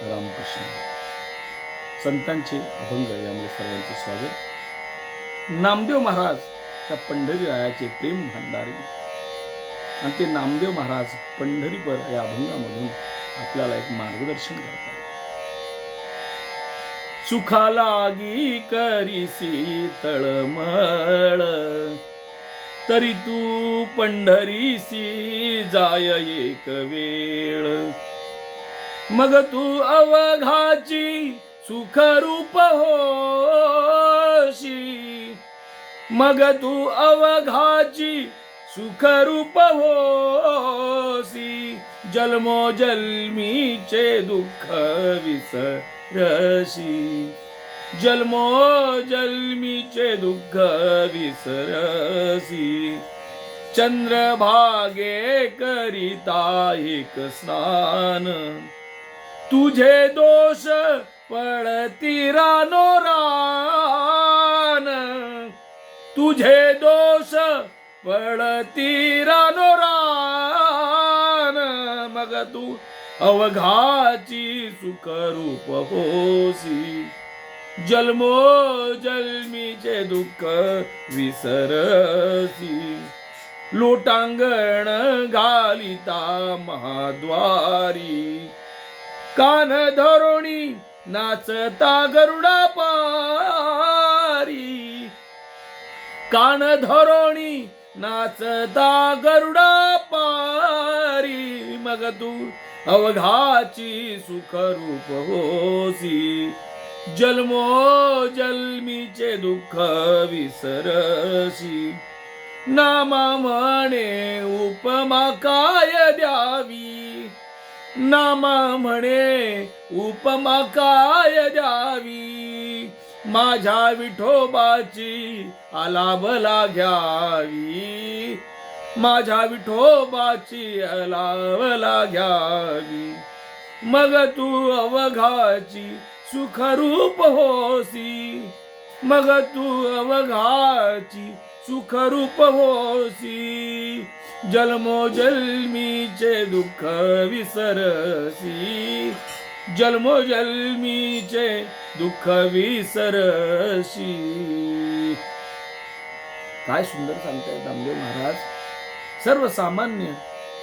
रामकृष्ण संतांचे अभंग यामध्ये सर्वांचे स्वागत. नामदेव महाराज त्या पंढरी रायाचे प्रेम भंडारी आणि ते नामदेव महाराज पंढरीपर या अभंगामधून आपल्याला एक मार्गदर्शन करतात. सुखा लागी करीसी तळमळ तरी तू पंढरीसी जाय एक वेळ. मग तू अवघाची सुखरूप होशी, मग तू अवघाची सुखरूप होसी. जन्मोजन्मीचे दुःख विसरशी, जन्मोजन्मीचे दुःख विसरसी. चंद्रभागे करिता एक स्नान, तुझे दोष पळती रानोरान, तुझे दोष पळती रानोरान. मग तू अवघाची सुखरूप होसी, जन्मोजन्मीचे दुःख विसरसी. लोटांगण घालिता महाद्वारी, कान धरोणी नाचता गरुडा पारी, कान धरोणी नाचता गरुडा पारी. मग तू अवघाची सुखरूप होसी, जन्मोजन्मीचे दुःख विसरसी. नामा म्हणे उपमा काय द्यावी, नामा म्हणे उपमा काय द्यावी. माझ्या विठोबाची आलाभला घ्यावी, माझ्या विठोबाची आलाभला घ्यावी. मग तू अवघाची सुखरूप होसी, मग तू अवघाची सुखरूप होसी. जन्मोजन्मीचे दुःख विसरसी, जन्मोजन्मीचे दुःख विसरसी. काय सुंदर सांगतायत नामदेव महाराज. सर्वसामान्य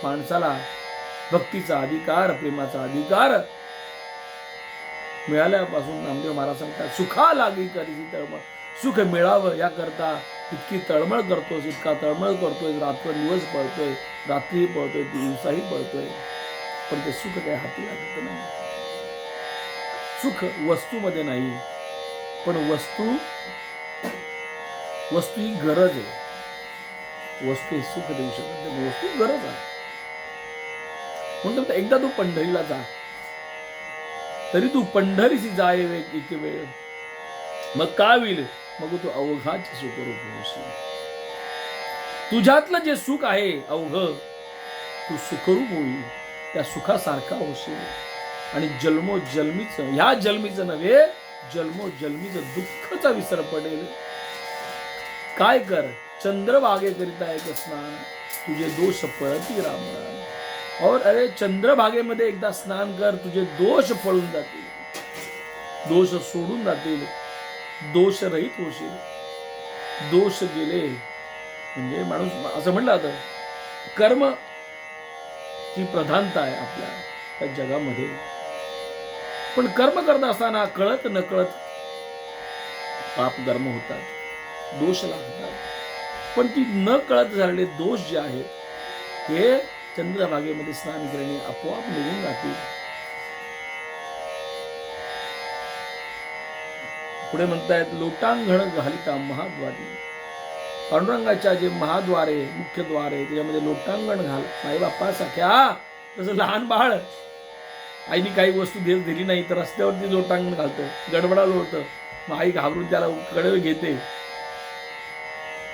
माणसाला भक्तीचा अधिकार, प्रेमाचा अधिकार मिळाल्यापासून नामदेव महाराज सांगतात, सुखा लागी करीसी तळमळ. सुख मिळावं याकरता इतकी तळमळ करतोस, इतका तळमळ करतोय, रात्रंदिवस पळतोय, रात्री पळतोय, दिवसाही पळतोय, पण ते सुख काही हाती लागत नाही. सुख वस्तूमध्ये नाही, पण वस्तू ही गरज आहे. वस्तू हे सुख देऊ शकत नाही, वस्तू गरज आहे. म्हणून एकदा तू पंढरीला जा, तरी तू पंढरीशी जाय एक वेळ. मग काय होईल? मग तू अवघाचे सुखरूप होशील. तुझ्यातलं जे सुख आहे अवघ, तू सुखरूप होईल, त्या सुखासारखा होशील. आणि जन्मोजन्मीचं, ह्या जन्मीचं नव्हे, जन्मोजन्मीचं दुःखचा विसर पडेल. काय कर? चंद्रभागे करिता एक स्नान, तुझे दोष पळती राम राम. और अरे चंद्रभागेमध्ये एकदा स्नान कर, तुझे दोष पळून जातील, दोष सोडून जातील, दोष रहित होशील. दोष गेले म्हणजे माणूस, असं म्हणलं जातं, कर्म ची प्रधानता आहे आपल्या त्या जगामध्ये. पण कर्म करत असताना कळत नकळत पाप कर्म होतात, दोष लागतात. पण ती न कळत झालेले दोष जे आहेत हे चंद्रभागेमध्ये स्नान केल्याने आपोआप निघून जातील. पुढे म्हणतायत, लोटांगण घालिता महाद्वारी. पांडुरंगाच्या जे महाद्वार आहे, मुख्य द्वार आहे, त्याच्यामध्ये लोटांगण घाल. आई बाप्पा सख्या, तसं लहान बाळ आईने काही वस्तू दिली नाही तर रस्त्यावरती लोटांगण घालतं, गडबडालं होतं. मग आई घाबरून त्याला कडे घेते,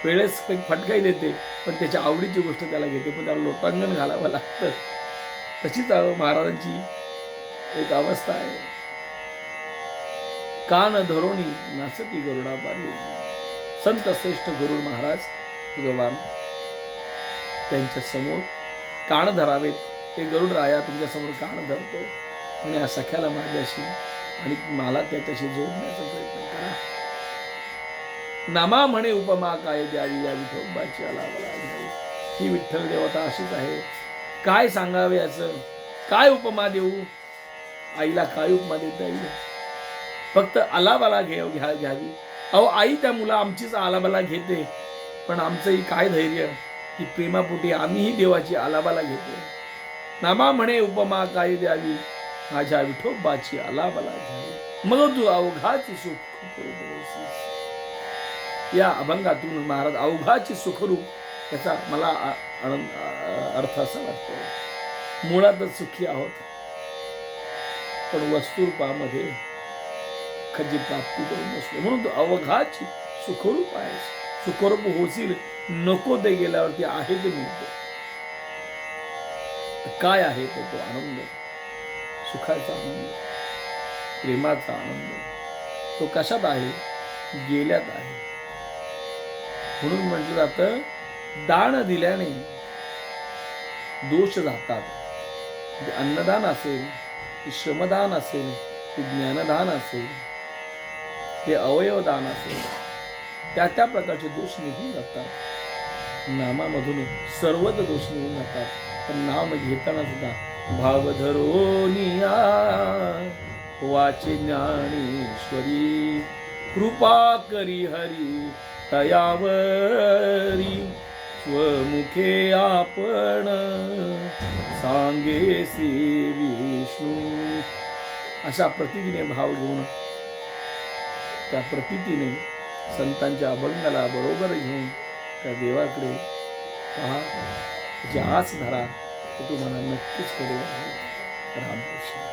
वेळेस काही फटकाही देते, पण त्याच्या आवडीची गोष्ट त्याला घेते, पण त्याला लोटांगण घालावं लागतं. तशीच महाराजांची एक अवस्था आहे. कान धरोणी नाचती गरुडा पारी. संत श्रेष्ठ गुरु महाराज भगवान त्यांच्या समोर कान धरावेत. ते गरुड राया तुमच्या समोर कान धरतो. पण या सख्याला माझ्याशी आणि मला त्याच्याशी जोडण्याचा प्रयत्न करा. नामा म्हणे उपमा काय द्यावी या विठोबाची आलाबला घ्यावी. ही विठ्ठल देवता अशीच आहे. काय सांगावे याचं, काय उपमा देऊ? आईला काय उपमा देता येईल? फक्त आलाबाला घ्यावी. अहो आई त्या मुला आमचीच आलाबाला घेते, पण आमचंही काय धैर्य की प्रेमापोटी आम्हीही देवाची आलाबाला घेतो. नामा म्हणे उपमा काय द्यावी, माझ्या विठोबाची आलाबाला घ्यावी. मग तू अवघाची सुख करू देशीस. या अभंगातून महाराज अवघाची सुखरूप याचा मला अर्थ असा वाटतो. मुळातच सुखी आहोत, पण वस्तुरूपामध्ये खजी प्राप्ती करून बसलो, म्हणून तू अवघाची सुखरूप आहेस. सुखरूप होशील, नको ते गेल्यावरती आहे ते मिळते. काय आहे तो आनंद, सुखाचा आनंद, प्रेमाचा आनंद. तो कशात आहे? गेल्यात आहे. म्हणून म्हटलं जातं, दान दिल्याने दोष जातात. ते अन्नदान असेल, ते श्रमदान असेल, ते ज्ञानदान असेल, ते अवयवदान असेल, त्या प्रकारचे दोष निघून जातात. नामामधून सर्वच दोष निघून जातात. पण नाम घेताना सुद्धा भाव धरोनिया वाचे ज्ञानेश्वरी, कृपा करी हरी तयावरी, स्वमुखे आपण सांगे श्री विष्णू. अशा प्रतीतीने भाव घेऊन, त्या प्रतीतीने संतांच्या अभंगाला बरोबर घेऊन त्या देवाकडे पहा, त्याची आस धरा, तो तुम्हाला नक्कीच करेल. रामकृष्ण.